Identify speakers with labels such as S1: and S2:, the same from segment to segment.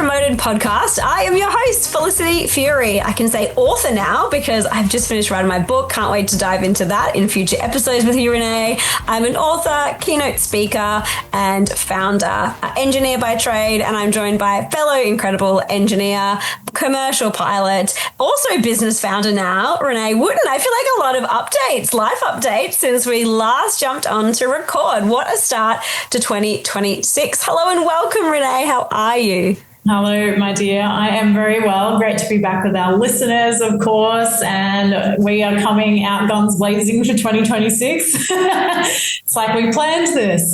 S1: Promoted podcast. I am your host, Felicity Fury. I can say author now because I've just finished writing my book. Can't wait to dive into that in future episodes with you, Renee. I'm an author, keynote speaker, and founder, engineer by trade, and I'm joined by a fellow incredible engineer, commercial pilot, also business founder now, Renee Wooten. I feel like a lot of updates, life updates, since we last jumped on to record. What a start to 2026. Hello and welcome, Renee. How are you?
S2: Hello, my dear. I am very well. Great to be back with our listeners, of course. And we are coming out guns blazing for 2026. It's like we planned this.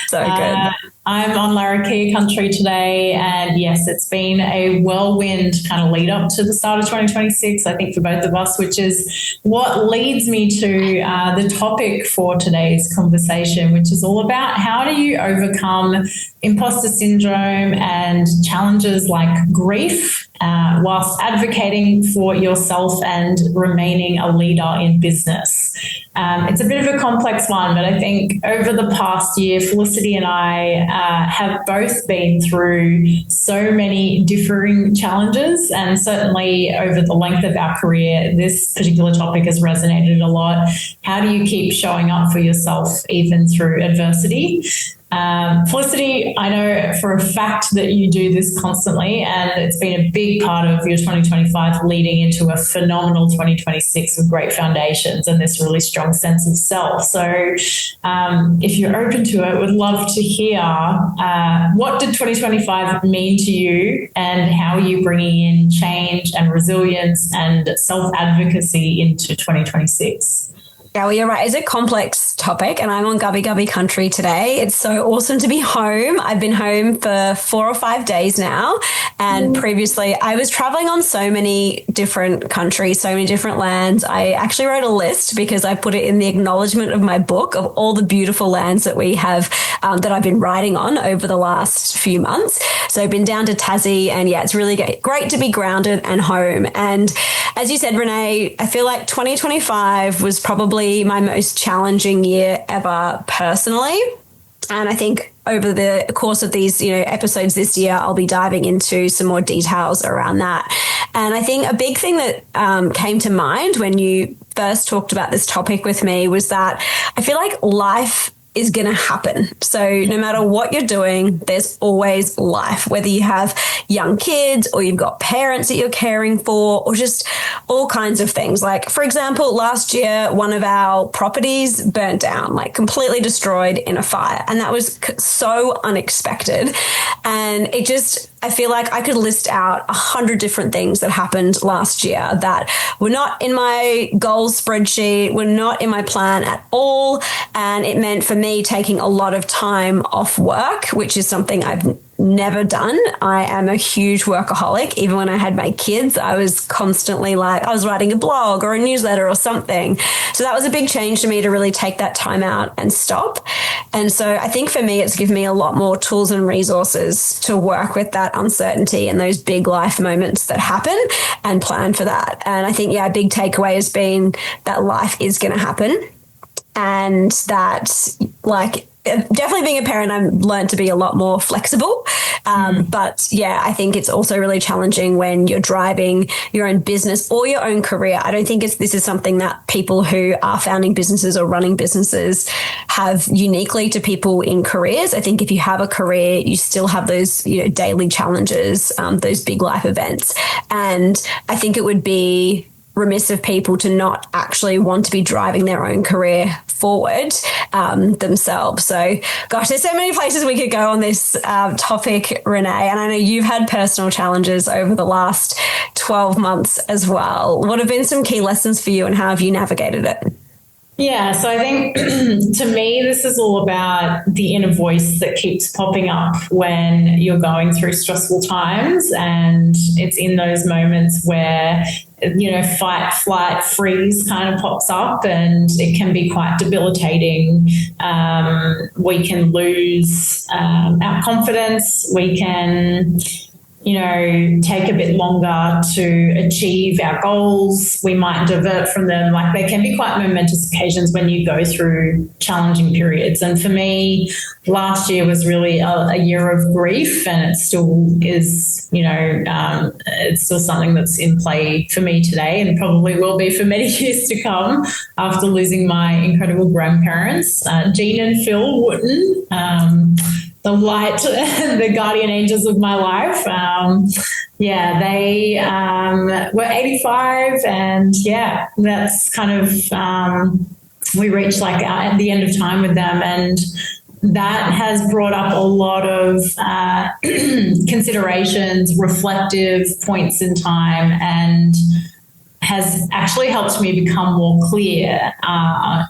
S1: So good.
S2: I'm on Larrakia country today. And yes, it's been a whirlwind kind of lead up to the start of 2026, I think, for both of us, which is what leads me to the topic for today's conversation, which is all about how do you overcome imposter syndrome and challenges like grief whilst advocating for yourself and remaining a leader in business. It's a bit of a complex one, but I think over the past year, Felicity and I have both been through so many differing challenges, and certainly over the length of our career, this particular topic has resonated a lot. How do you keep showing up for yourself even through adversity? Felicity, I know for a fact that you do this constantly, and it's been a big part of your 2025 leading into a phenomenal 2026 with great foundations and this really strong sense of self. So if you're open to it, would love to hear what did 2025 mean to you and how are you bringing in change and resilience and self-advocacy into 2026?
S1: Yeah, well, you're right. It's a complex topic, and I'm on Gubbi Gubbi country today. It's so awesome to be home. I've been home for 4 or 5 days now, and previously I was traveling on so many different countries, so many different lands. I actually wrote a list because I put it in the acknowledgement of my book of all the beautiful lands that we have that I've been writing on over the last few months. So I've been down to Tassie, and yeah, it's really great to be grounded and home. And as you said, Renee, I feel like 2025 was probably my most challenging year ever personally. And I think over the course of these, episodes this year, I'll be diving into some more details around that. And I think a big thing that came to mind when you first talked about this topic with me was that I feel like life is going to happen. So no matter what you're doing, there's always life, whether you have young kids or you've got parents that you're caring for or just all kinds of things. Like, for example, last year, one of our properties burnt down, like completely destroyed in a fire. And that was so unexpected. And I feel like I could list out 100 different things that happened last year that were not in my goals spreadsheet, were not in my plan at all. And it meant for me taking a lot of time off work, which is something I've never done. I am a huge workaholic. Even when I had my kids, I was constantly I was writing a blog or a newsletter or something. So that was a big change to me to really take that time out and stop. And so I think for me, it's given me a lot more tools and resources to work with that uncertainty and those big life moments that happen and plan for that. And I think, a big takeaway has been that life is going to happen, and that definitely being a parent, I've learned to be a lot more flexible. But I think it's also really challenging when you're driving your own business or your own career. I don't think this is something that people who are founding businesses or running businesses have uniquely to people in careers. I think if you have a career, you still have those, daily challenges, those big life events. And I think it would be remiss of people to not actually want to be driving their own career forward themselves. So, gosh, there's so many places we could go on this topic, Renee. And I know you've had personal challenges over the last 12 months as well. What have been some key lessons for you, and how have you navigated it?
S2: Yeah, so I think to me, this is all about the inner voice that keeps popping up when you're going through stressful times. And it's in those moments where, fight, flight, freeze kind of pops up, and it can be quite debilitating. We can lose our confidence. We can take a bit longer to achieve our goals. We might divert from them. Like, there can be quite momentous occasions when you go through challenging periods. And for me, last year was really a year of grief, and it still is, it's still something that's in play for me today, and probably will be for many years to come after losing my incredible grandparents, Jean and Phil Wooten. The light, the guardian angels of my life. They were 85, and that's kind of, we reached like at the end of time with them, and that has brought up a lot of considerations, reflective points in time, and has actually helped me become more clear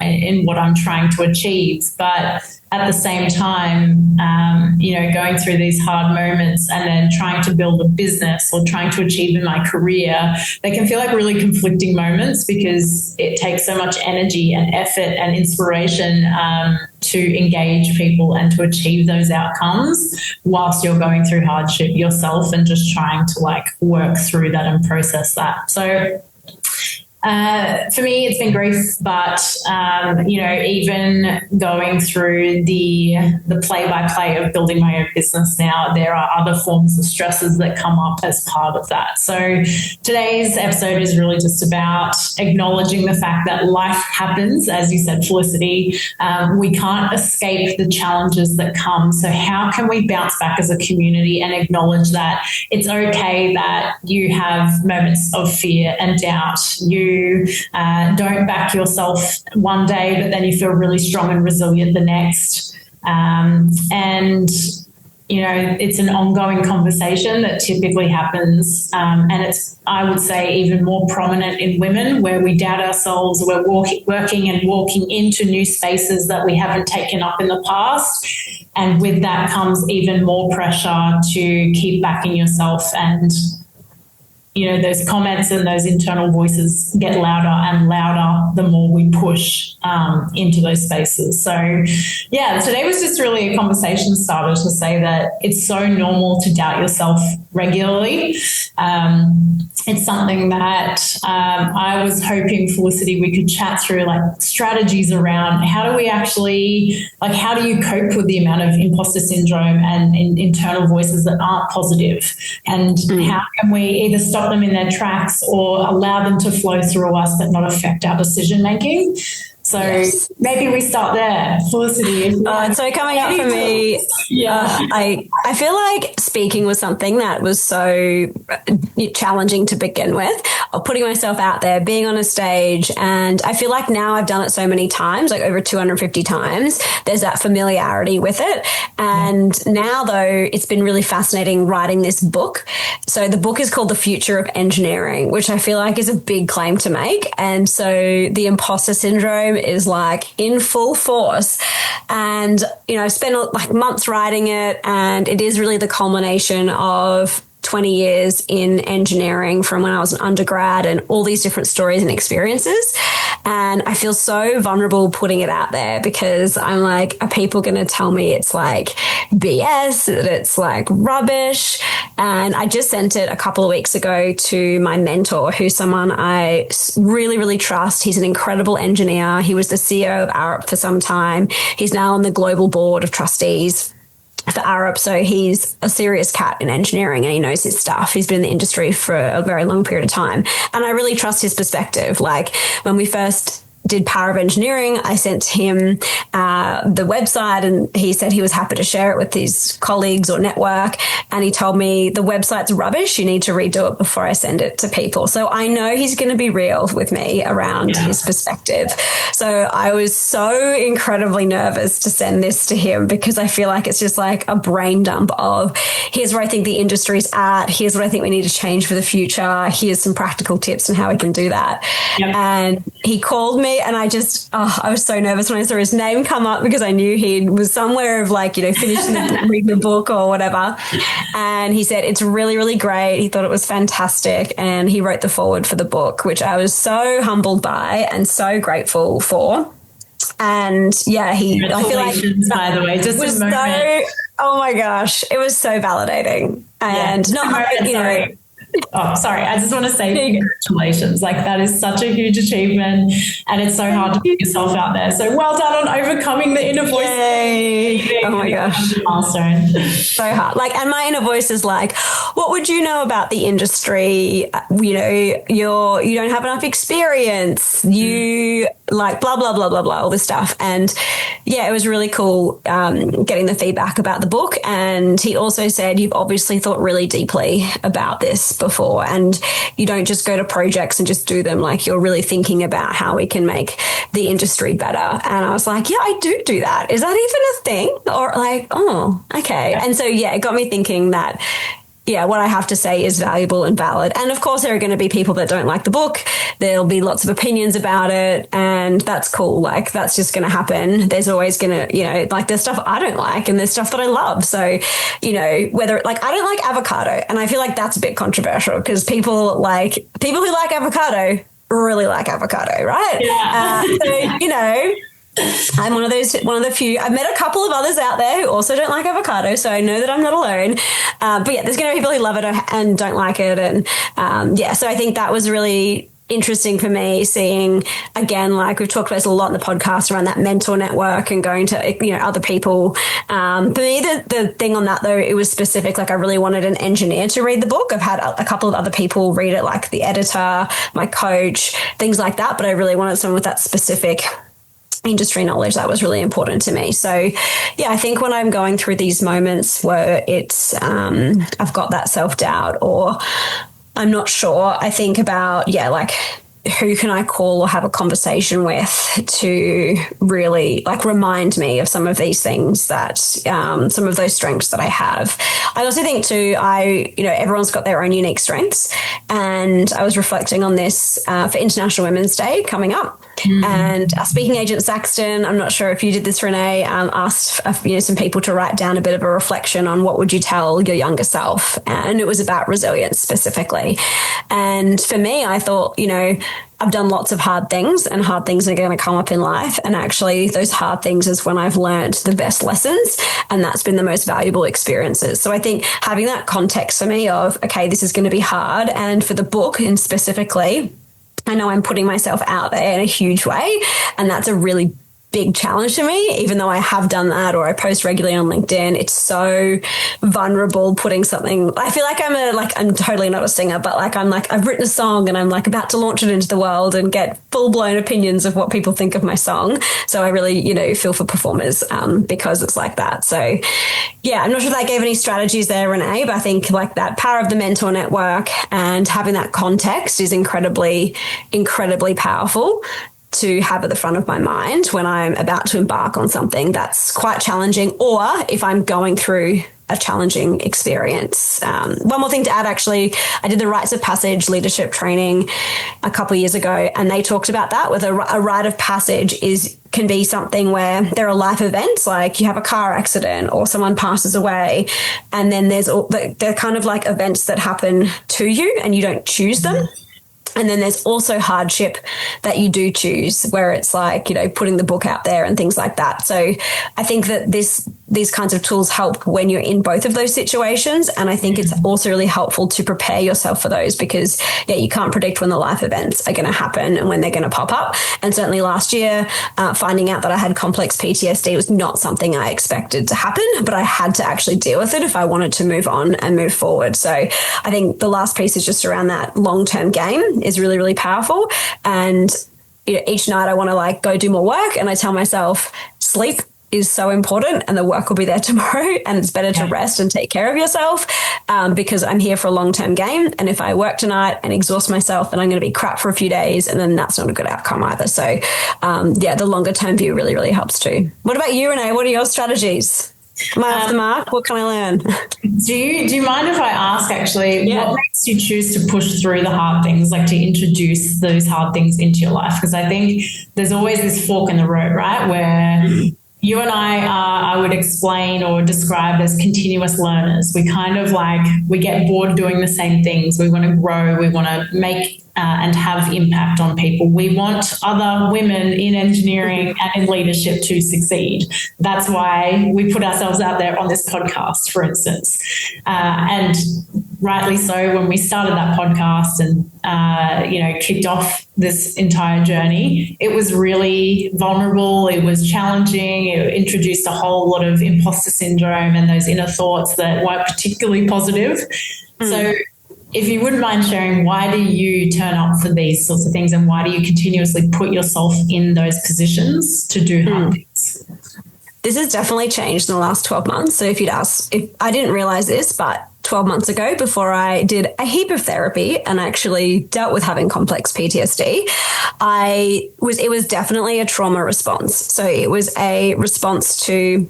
S2: in what I'm trying to achieve. But at the same time, going through these hard moments and then trying to build a business or trying to achieve in my career, they can feel like really conflicting moments, because it takes so much energy and effort and inspiration to engage people and to achieve those outcomes whilst you're going through hardship yourself and just trying to like work through that and process that. So for me, it's been grief, but, even going through the play-by-play of building my own business now, there are other forms of stresses that come up as part of that. So today's episode is really just about acknowledging the fact that life happens, as you said, Felicity. We can't escape the challenges that come. So how can we bounce back as a community and acknowledge that it's okay that you have moments of fear and doubt? You don't back yourself one day, but then you feel really strong and resilient the next. It's an ongoing conversation that typically happens. And it's, I would say, even more prominent in women, where we doubt ourselves, we're working into new spaces that we haven't taken up in the past. And with that comes even more pressure to keep backing yourself, and those comments and those internal voices get louder and louder the more we push into those spaces. So, today was just really a conversation starter to say that it's so normal to doubt yourself regularly. It's something that I was hoping, Felicity, we could chat through, like strategies around how do we actually, like, how do you cope with the amount of imposter syndrome and internal voices that aren't positive? And how can we either stop them in their tracks or allow them to flow through us but not affect our decision making? So maybe we start there, Felicity.
S1: So coming up for me, I feel like speaking was something that was so challenging to begin with, of putting myself out there, being on a stage. And I feel like now I've done it so many times, like over 250 times, there's that familiarity with it. And now, though, it's been really fascinating writing this book. So the book is called The Future of Engineering, which I feel like is a big claim to make. And so the imposter syndrome is like in full force, and I've spent like months writing it, and it is really the culmination of 20 years in engineering from when I was an undergrad, and all these different stories and experiences. And I feel so vulnerable putting it out there, because I'm like, are people going to tell me it's like BS, that it's like rubbish? And I just sent it a couple of weeks ago to my mentor, who's someone I really, really trust. He's an incredible engineer. He was the CEO of Arup for some time. He's now on the global board of trustees for Arup. So he's a serious cat in engineering, and he knows his stuff. He's been in the industry for a very long period of time. And I really trust his perspective. Like, when we first did Power of Engineering, I sent him the website, and he said he was happy to share it with his colleagues or network. And he told me, the website's rubbish, you need to redo it before I send it to people. So I know he's going to be real with me around his perspective. So I was so incredibly nervous to send this to him, because I feel like it's just like a brain dump of, here's where I think the industry's at, here's what I think we need to change for the future, here's some practical tips on how we can do that. And he called me, and I was so nervous when I saw his name come up, because I knew he was somewhere of like, finishing reading the book or whatever. And he said, it's really, really great. He thought it was fantastic. And he wrote the foreword for the book, which I was so humbled by and so grateful for. And I feel like,
S2: by the way, just
S1: was so, oh my gosh, it was so validating. And
S2: sorry. Oh, sorry. I just want to say congratulations. Like, that is such a huge achievement, and it's so hard to put yourself out there. So well done on overcoming the inner voice.
S1: Yay. Oh my gosh.
S2: Milestone.
S1: So hard. Like, and my inner voice is like, what would you know about the industry? You know, you don't have enough experience. You like blah, blah, blah, blah, blah, all this stuff. And yeah, it was really cool getting the feedback about the book. And he also said, you've obviously thought really deeply about this before, and you don't just go to projects and just do them. Like, you're really thinking about how we can make the industry better. And I was like, yeah, I do that. Is that even a thing? Or like, oh, okay. And so, yeah, it got me thinking that, yeah, what I have to say is valuable and valid. And of course, there are going to be people that don't like the book. There'll be lots of opinions about it, and that's cool. Like, that's just going to happen. There's always going to, you know, like, there's stuff I don't like and there's stuff that I love. So, you know, whether, like, I don't like avocado, and I feel like that's a bit controversial because people who like avocado really like avocado, right?
S2: Yeah.
S1: So, you know, I'm one of the few. I've met a couple of others out there who also don't like avocado, so I know that I'm not alone. But yeah, there's going to be people who love it and don't like it, and yeah. So I think that was really interesting for me, seeing, again, like we've talked about this a lot in the podcast, around that mentor network and going to, you know, other people. For me, the thing on that though, it was specific. Like, I really wanted an engineer to read the book. I've had a couple of other people read it, like the editor, my coach, things like that. But I really wanted someone with that specific industry knowledge. That was really important to me. So yeah, I think when I'm going through these moments where it's I've got that self-doubt or I'm not sure, I think about, yeah, like, who can I call or have a conversation with to really, like, remind me of some of these things, that some of those strengths that I have. I also think too, you know, everyone's got their own unique strengths, and I was reflecting on this for International Women's Day coming up. And our speaking agent Saxton, I'm not sure if you did this, Renee, asked you know, some people to write down a bit of a reflection on what would you tell your younger self, and it was about resilience specifically. And for me, I thought, you know, I've done lots of hard things, and hard things are going to come up in life. And actually, those hard things is when I've learned the best lessons, and that's been the most valuable experiences. So I think having that context for me of, okay, this is going to be hard. And for the book, and specifically, I know I'm putting myself out there in a huge way, and that's a really big challenge to me, even though I have done that, or I post regularly on LinkedIn. It's so vulnerable putting something. I feel like I'm totally not a singer, but I've written a song and I'm like about to launch it into the world and get full blown opinions of what people think of my song. So I really, you know, feel for performers because it's like that. So yeah, I'm not sure if that gave any strategies there, Renee, but I think like that power of the mentor network and having that context is incredibly, incredibly powerful to have at the front of my mind when I'm about to embark on something that's quite challenging, or if I'm going through a challenging experience. One more thing to add, actually, I did the Rites of Passage leadership training a couple of years ago, and they talked about that with a rite of passage can be something where there are life events, like you have a car accident or someone passes away, and then they're kind of like events that happen to you and you don't choose them. And then there's also hardship that you do choose, where it's like, you know, putting the book out there and things like that. So I think that these kinds of tools help when you're in both of those situations. And I think it's also really helpful to prepare yourself for those, because, yeah, you can't predict when the life events are going to happen and when they're going to pop up. And certainly last year, finding out that I had complex PTSD was not something I expected to happen, but I had to actually deal with it if I wanted to move on and move forward. So I think the last piece is just around that long-term game is really, really powerful. And you know, each night I want to like go do more work, and I tell myself sleep is so important and the work will be there tomorrow, and it's better to rest and take care of yourself because I'm here for a long-term game. And if I work tonight and exhaust myself, then I'm going to be crap for a few days, and then that's not a good outcome either. So yeah, the longer term view really, really helps too. What about you, Renee? What are your strategies? Am I off the mark? What can I learn?
S2: Do you mind if I ask, actually, what makes you choose to push through the hard things, like to introduce those hard things into your life? Because I think there's always this fork in the road, right, where you and I are, I would explain or describe as continuous learners. We kind of we get bored doing the same things. We want to grow. We want to make and have impact on people. We want other women in engineering and in leadership to succeed. That's why we put ourselves out there on this podcast, for instance. And rightly so, when we started that podcast and, kicked off this entire journey, it was really vulnerable. It was challenging. It introduced a whole lot of imposter syndrome and those inner thoughts that weren't particularly positive. So if you wouldn't mind sharing, why do you turn up for these sorts of things and why do you continuously put yourself in those positions to do hard things?
S1: This has definitely changed in the last 12 months. So if you'd ask, if I didn't realize this, but 12 months ago, before I did a heap of therapy and actually dealt with having complex PTSD, it was definitely a trauma response. So it was a response to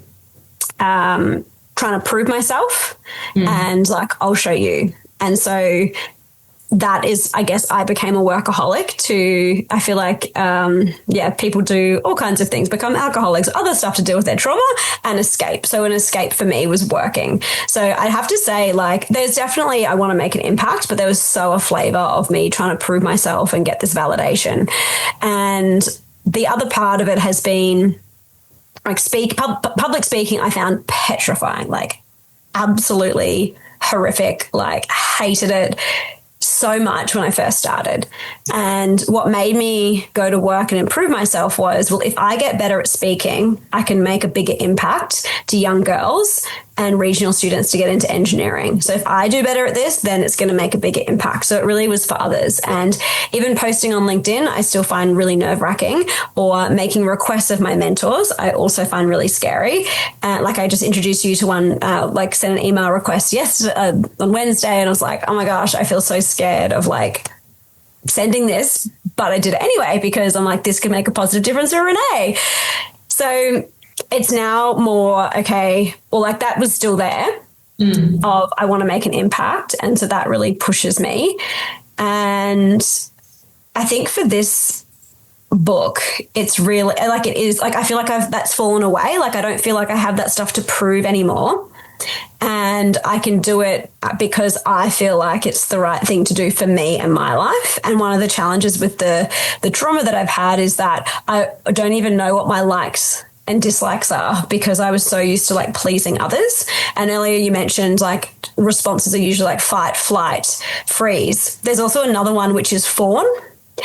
S1: trying to prove myself and I'll show you. And so that is, I guess, I became a workaholic I feel like, people do all kinds of things, become alcoholics, other stuff to deal with their trauma and escape. So an escape for me was working. So I'd have to say, there's definitely, I want to make an impact, but there was so a flavor of me trying to prove myself and get this validation. And the other part of it has been public speaking, I found petrifying, absolutely horrific, hated it so much when I first started. And what made me go to work and improve myself was, well, if I get better at speaking, I can make a bigger impact to young girls and regional students to get into engineering. So if I do better at this, then it's going to make a bigger impact. So it really was for others. And even posting on LinkedIn, I still find really nerve-wracking, or making requests of my mentors, I also find really scary. I just introduced you to one, sent an email request yesterday on Wednesday, and I was like, oh my gosh, I feel so scared of sending this, but I did it anyway because I'm like, this could make a positive difference for Renee. So it's now more, okay, well, that was still there of I want to make an impact. And so that really pushes me. And I think for this book, it's really it is I feel like that's fallen away. I don't feel like I have that stuff to prove anymore. And I can do it because I feel like it's the right thing to do for me and my life. And one of the challenges with the trauma that I've had is that I don't even know what my likes and dislikes are, because I was so used to pleasing others. And earlier you mentioned responses are usually fight, flight, freeze. There's also another one which is fawn.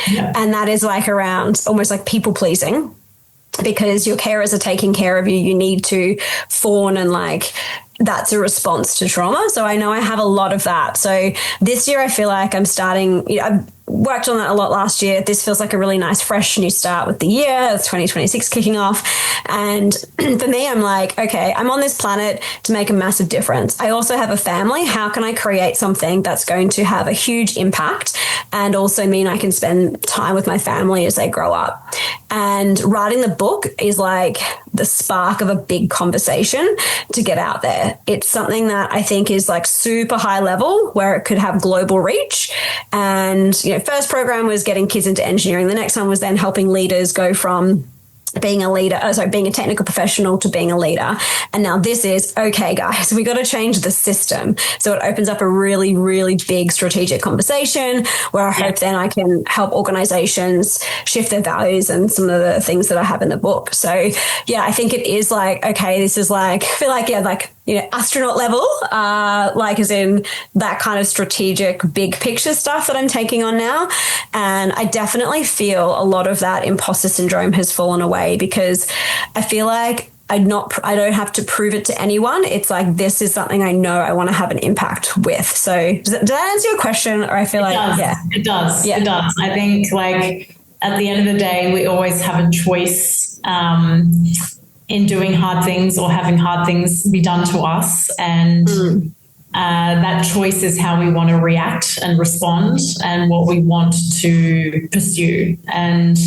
S1: Yeah. And that is around almost people pleasing, because your carers are taking care of you. You need to fawn, and that's a response to trauma. So I know I have a lot of that. So this year I feel like I'm starting, I've worked on that a lot last year. This feels like a really nice, fresh new start with the year. It's 2026 kicking off. And for me, I'm okay, I'm on this planet to make a massive difference. I also have a family. How can I create something that's going to have a huge impact and also mean I can spend time with my family as they grow up? And writing the book is the spark of a big conversation to get out there. It's something that I think is super high level, where it could have global reach. And, first program was getting kids into engineering. The next one was then helping leaders go from being a leader, being a technical professional to being a leader. And now this is, okay, guys, we got to change the system. So it opens up a really, really big strategic conversation where I hope then I can help organizations shift their values and some of the things that I have in the book. So yeah, I think it is okay, this is I feel astronaut level, as in that kind of strategic big picture stuff that I'm taking on now. And I definitely feel a lot of that imposter syndrome has fallen away, because I feel like I don't have to prove it to anyone. It's this is something I know I want to have an impact with. So did that answer your question? Or I feel
S2: it does. It does. I think at the end of the day, we always have a choice in doing hard things or having hard things be done to us. And that choice is how we want to react and respond and what we want to pursue. And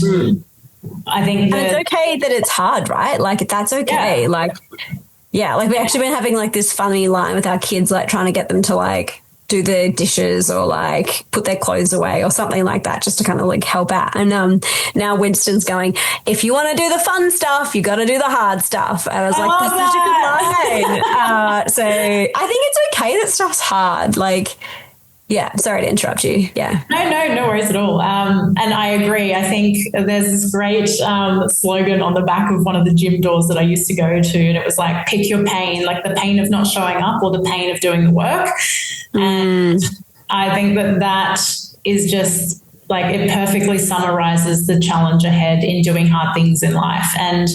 S2: I think
S1: it's okay that it's hard, right? That's okay.
S2: Yeah.
S1: We've actually been having this funny line with our kids, trying to get them to do the dishes or like put their clothes away or something like that, just to kind of like help out. And now Winston's going, if you want to do the fun stuff, you got to do the hard stuff. And I was like, that's such a good line. So I think it's okay that stuff's hard. Like, yeah, sorry to interrupt you. Yeah.
S2: No worries at all. And I agree. I think there's this great slogan on the back of one of the gym doors that I used to go to, and it was like, pick your pain, like the pain of not showing up or the pain of doing the work. And I think that is just like, it perfectly summarizes the challenge ahead in doing hard things in life. And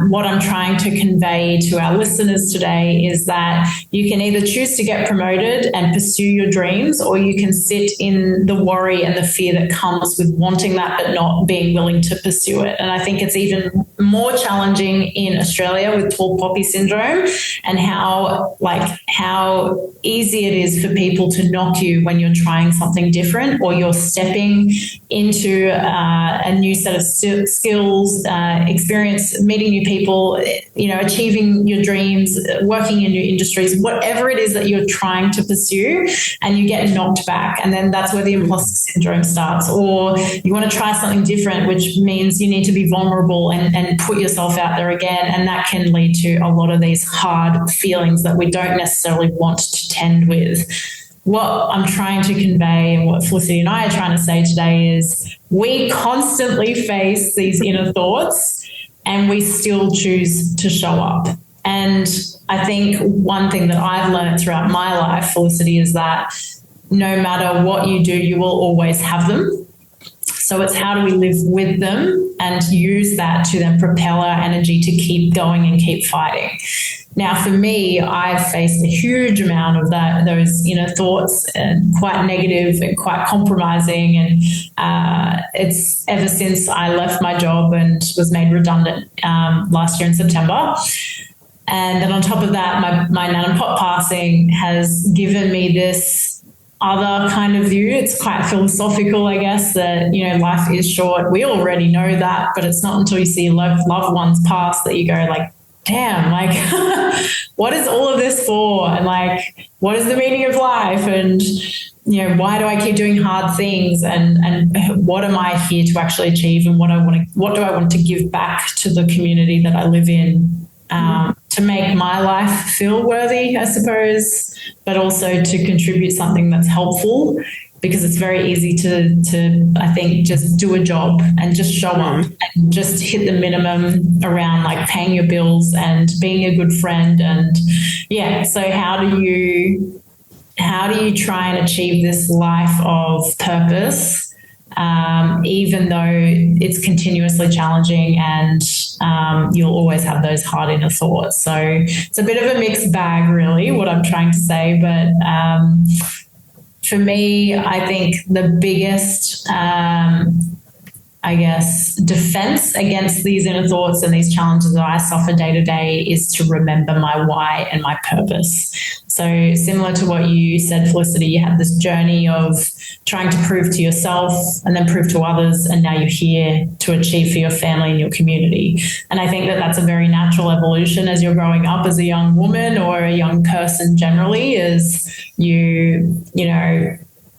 S2: what I'm trying to convey to our listeners today is that you can either choose to get promoted and pursue your dreams, or you can sit in the worry and the fear that comes with wanting that but not being willing to pursue it. And I think it's even more challenging in Australia with tall poppy syndrome, and how easy it is for people to knock you when you're trying something different, or you're stepping into a new set of skills, experience, meeting new people, achieving your dreams, working in new industries, whatever it is that you're trying to pursue, and you get knocked back. And then that's where the imposter syndrome starts. Or you want to try something different, which means you need to be vulnerable and put yourself out there again. And that can lead to a lot of these hard feelings that we don't necessarily want to tend with. What I'm trying to convey, and what Felicity and I are trying to say today, is we constantly face these inner thoughts and we still choose to show up. And I think one thing that I've learned throughout my life, Felicity, is that no matter what you do, you will always have them. So it's how do we live with them and use that to then propel our energy to keep going and keep fighting. Now, for me, I've faced a huge amount of those inner thoughts, and quite negative and quite compromising. And it's ever since I left my job and was made redundant last year in September. And then on top of that, my nan and pop passing has given me this other kind of view. It's quite philosophical, I guess, that, life is short. We already know that, but it's not until you see loved ones pass that you go like, damn, like, what is all of this for? And like, what is the meaning of life? And, why do I keep doing hard things? And what am I here to actually achieve? And what do I want to give back to the community that I live in, to make my life feel worthy, I suppose, but also to contribute something that's helpful. Because it's very easy to I think, just do a job and just show up and just hit the minimum around like paying your bills and being a good friend. And so how do you try and achieve this life of purpose, even though it's continuously challenging and you'll always have those hard inner thoughts? So it's a bit of a mixed bag, really, what I'm trying to say. But for me, I think the biggest, defense against these inner thoughts and these challenges that I suffer day to day is to remember my why and my purpose. So similar to what you said, Felicity, you had this journey of trying to prove to yourself and then prove to others, and now you're here to achieve for your family and your community. And I think that that's a very natural evolution as you're growing up as a young woman or a young person generally, is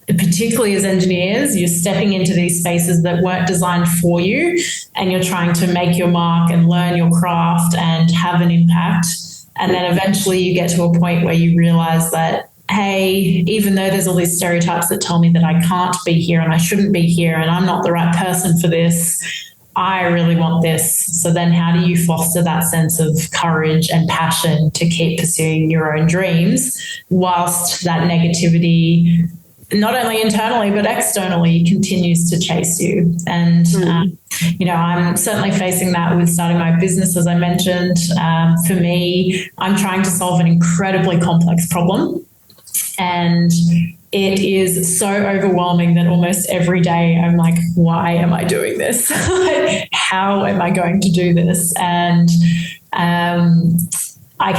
S2: particularly as engineers, you're stepping into these spaces that weren't designed for you, and you're trying to make your mark and learn your craft and have an impact. And then eventually you get to a point where you realize that, hey, even though there's all these stereotypes that tell me that I can't be here and I shouldn't be here and I'm not the right person for this, I really want this. So then how do you foster that sense of courage and passion to keep pursuing your own dreams whilst that negativity, not only internally but externally, continues to chase you? And, I'm certainly facing that with starting my business, as I mentioned. For me, I'm trying to solve an incredibly complex problem. And it is so overwhelming that almost every day I'm like, why am I doing this? How am I going to do this? And I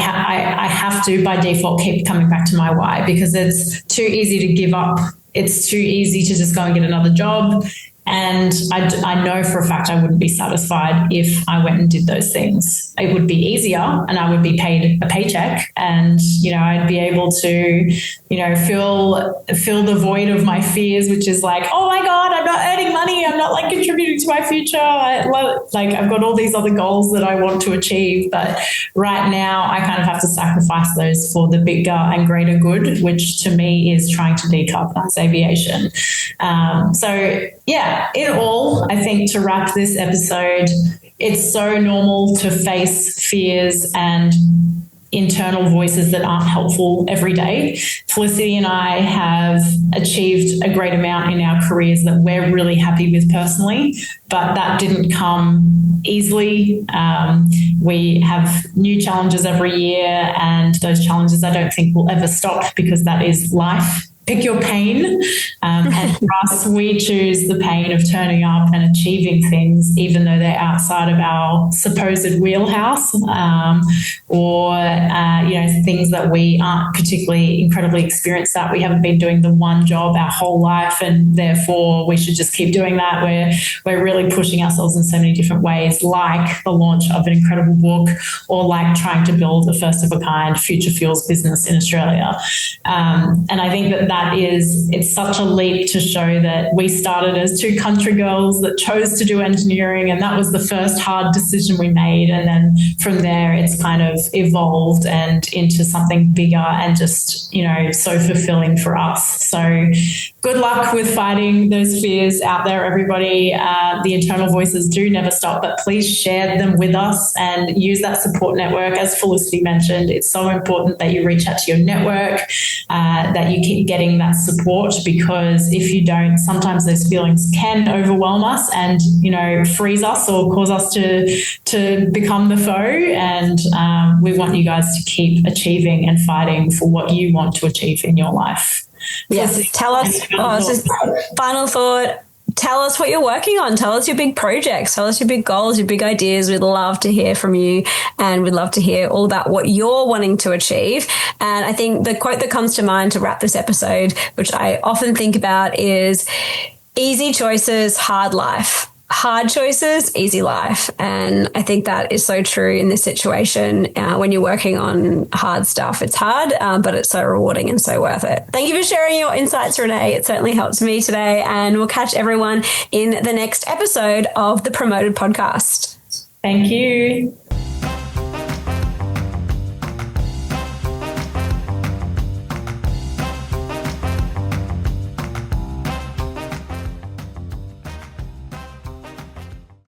S2: have to, by default, keep coming back to my why, because it's too easy to give up. It's too easy to just go and get another job. And I know for a fact I wouldn't be satisfied if I went and did those things. It would be easier and I would be paid a paycheck, and, you know, I'd be able to, you know, fill the void of my fears, which is like, oh my God, I'm not earning money. I'm not like contributing to my future. I've got all these other goals that I want to achieve. But right now I kind of have to sacrifice those for the bigger and greater good, which to me is trying to decarbonize aviation. So yeah, in all, I think to wrap this episode, it's so normal to face fears and internal voices that aren't helpful every day. Felicity and I have achieved a great amount in our careers that we're really happy with personally, but that didn't come easily. We have new challenges every year, and those challenges I don't think will ever stop, because that is life. Pick your pain. And for us, we choose the pain of turning up and achieving things, even though they're outside of our supposed wheelhouse, or things that we aren't particularly incredibly experienced at. We haven't been doing the one job our whole life, and therefore we should just keep doing that. We're really pushing ourselves in so many different ways, like the launch of an incredible book, or like trying to build a first of a kind future fuels business in Australia. And I think it's such a leap to show that we started as two country girls that chose to do engineering, and that was the first hard decision we made. And then from there, it's kind of evolved and into something bigger and just, you know, so fulfilling for us. So good luck with fighting those fears out there, everybody. The internal voices do never stop, but please share them with us and use that support network. As Felicity mentioned, it's so important that you reach out to your network, that you keep getting that support, because if you don't, sometimes those feelings can overwhelm us and, you know, freeze us or cause us to become the foe. And we want you guys to keep achieving and fighting for what you want to achieve in your life.
S1: Yes. Tell us, final thought. Tell us what you're working on. Tell us your big projects. Tell us your big goals, your big ideas. We'd love to hear from you, and we'd love to hear all about what you're wanting to achieve. And I think the quote that comes to mind to wrap this episode, which I often think about, is easy choices, hard life. Hard choices, easy life. And I think that is so true in this situation. When you're working on hard stuff, it's hard, but it's so rewarding and so worth it. Thank you for sharing your insights, Renee. It certainly helps me today. And we'll catch everyone in the next episode of the Promoted Podcast.
S2: Thank you.